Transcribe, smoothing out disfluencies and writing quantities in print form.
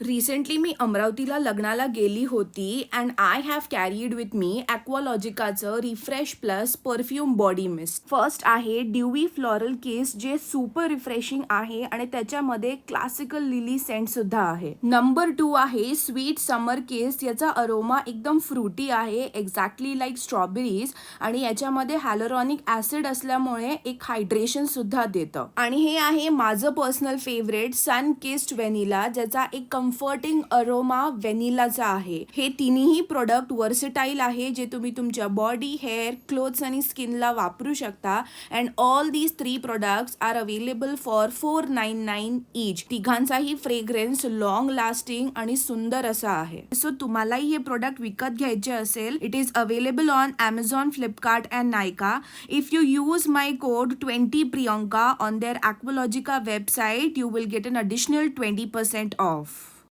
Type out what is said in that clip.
Recently मी अमरावतीला लग्नाला गेली होती and I have carried with me ॲक्वालॉजिकाचं refresh plus perfume body mist. First आहे ड्यूवी फ्लोरल केस, जे सुपर रिफ्रेशिंग आहे आणि त्याच्यामध्ये क्लासिकल लिली सेंट सुद्धा आहे. नंबर 2 आहे स्वीट समर केस. याचा अरोमा एकदम फ्रुटी आहे, एक्झॅक्टली लाईक स्ट्रॉबेरीज, आणि याच्यामध्ये हॅलोरॉनिक ऍसिड असल्यामुळे एक हायड्रेशन सुद्धा देतं. आणि हे आहे माझं पर्सनल फेवरेट सन किस्ड व्हॅनिला, ज्याचा एक कम्फर्टिंग अरोमा व्हॅनिलाचा आहे. हे तिन्ही प्रोडक्ट वर्सेटाईल आहे, जे तुम्ही तुमच्या बॉडी, हेअर, क्लोथ्स आणि स्किनला वापरू शकता. And all these 3 products are available for $499 each. तिघांचाही फ्रेग्रन्स लॉंग लास्टिंग आणि सुंदर असा आहे. सो तुम्हालाही हे प्रोडक्ट विकत घ्यायचे असेल, it is available on Amazon, Flipkart and Nykaa. If you use my code 20priyanka on their Aqualogica website, you will get an additional 20% off.